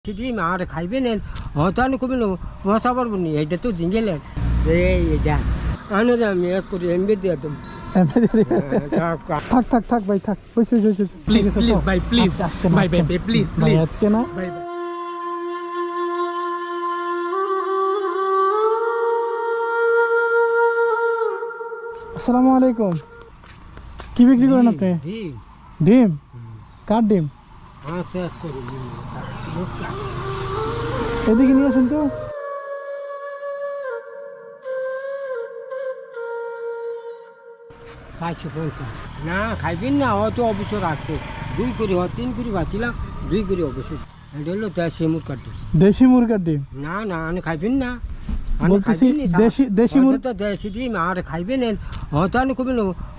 সেটি আর খাইবেন হয়তো আমি কবি বসা পারবো নি এইটা তো জিঙ্গেলেন এইটা আনো আমি এক করে এমবি দিয়ে দেব থাক থাক থাক ভাই থাক প্লিজ প্লিজ ভাই প্লিজ ভাই ভাই প্লিজ প্লিজ আজকে না ভাই ভাই আসসালামু আলাইকুম। কি বিক্রি করেন আপনি? ডিম? কার ডিম? এদিকে নিয়ে আসেন তো। না খাইবেন না হয়তো অবসর আছে 2 করে 3 করে বাঁচিলাম 2 করে অবসর এটা হলো দেশি মুরগার ডিম। দেশি মুরগার ডিম? না না আমি খাইবেন না বলতেছি দেশি মুরগি তো দেশি ডিম আর খাইবেন হয়তো আমি কবি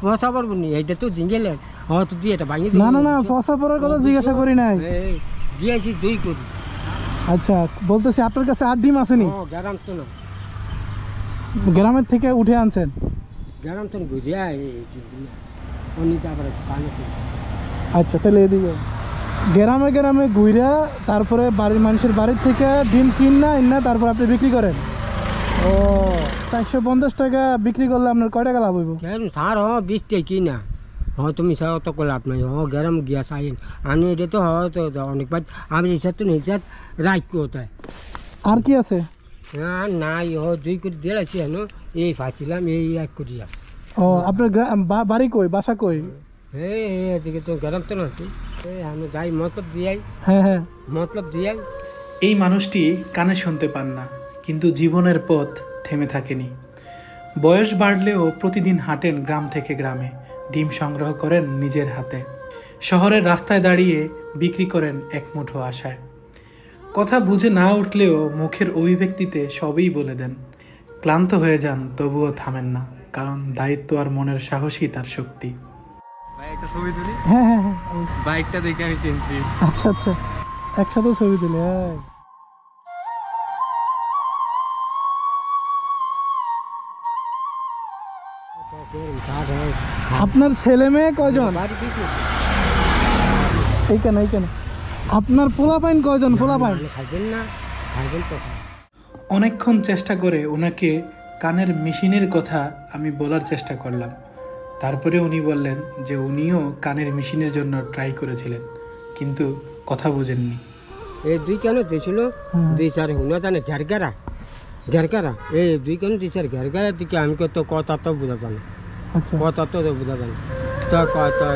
বসা পারবো নি এইটা তো জিঙ্গেলেন হয়তো দিয়ে এটা ভাঙিয়ে না না না ফসা পড়ার কথা জিজ্ঞাসা করি নাই। দিয়েছি 2 করে। আচ্ছা বলতেছি আপনার কাছে আর ডিম আসেনি? গ্রাম তো না, গ্রামের থেকে উঠে আনছেন? গ্রাম তো বুঝিয়া অনিতে আবার পানি। আচ্ছা তাহলে এদিকে গ্রামে গ্রামে ঘুরা তারপরে বাড়ির মানুষের বাড়ির থেকে ডিম কিনা তারপর আপনি বিক্রি করেন? ও 450 টাকা বিক্রি করলে আপনার কয় টাকা লাভ হইব? কেন সার 20 টাকা কিনা তুমি সার অত লাভ নাই গ্রাম গিয়া চাইন আমি এটা তো হয়তো অনেকবার আমি হিসাব তো হিসাব রাখ কোথায় আর কি আছে? না নাই 2 করে দিয়েছি এই ফাঁচিলাম এই 1 করিয়া। ও আপনার বাড়ি কই, বাসা কই? এদিকে তো গ্রাম তো আছি আমি যাই মতলব দিয়াই। হ্যাঁ হ্যাঁ মতলব দিয়াই। এই মানুষটি কানে শুনতে পান না, কিন্তু জীবনের পথ থেমে থাকেনি। বয়স বাড়লেও প্রতিদিন হাঁটেন গ্রাম থেকে গ্রামে, ডিম সংগ্রহ করেন নিজের হাতে, শহরের রাস্তায় দাঁড়িয়ে বিক্রি করেন এক মুঠো আশায়। কথা বুঝে না উঠলেও মুখের অভিব্যক্তিতে সবই বলে দেন। ক্লান্ত হয়ে যান তবুও থামেন না, কারণ দায়িত্ব আর মনের সাহসই তার শক্তি। একটা ছবি তুলি। হ্যাঁ হ্যাঁ হ্যাঁ বাইকটা দেখে আমি চিনছি। আচ্ছা আচ্ছা একসাথে ছবি তুলে। আপনার ছেলে মেয়ে কয়জন? এইখানে আপনার পোলাপাইন কয়জন? পোলাপাইন খাইবেন না খাইবেন তো। অনেকক্ষণ চেষ্টা করে ওনাকে কানের মেশিনের কথা আমি বলার চেষ্টা করলাম। তারপরে উনি বললেন যে উনিও কানের মেশিনের জন্য ট্রাই করেছিলেন, কিন্তু কথা বুঝেননি। এই 2 কেন দিয়েছিল 2-4 হুনা জানে ঘেরঘেরা এই 2 কেন 2-4 ঘেরঘেরার দিকে আমি তো কথা তো বোঝা জানে। আচ্ছা কথা তো বোঝা জানে তো কয় তো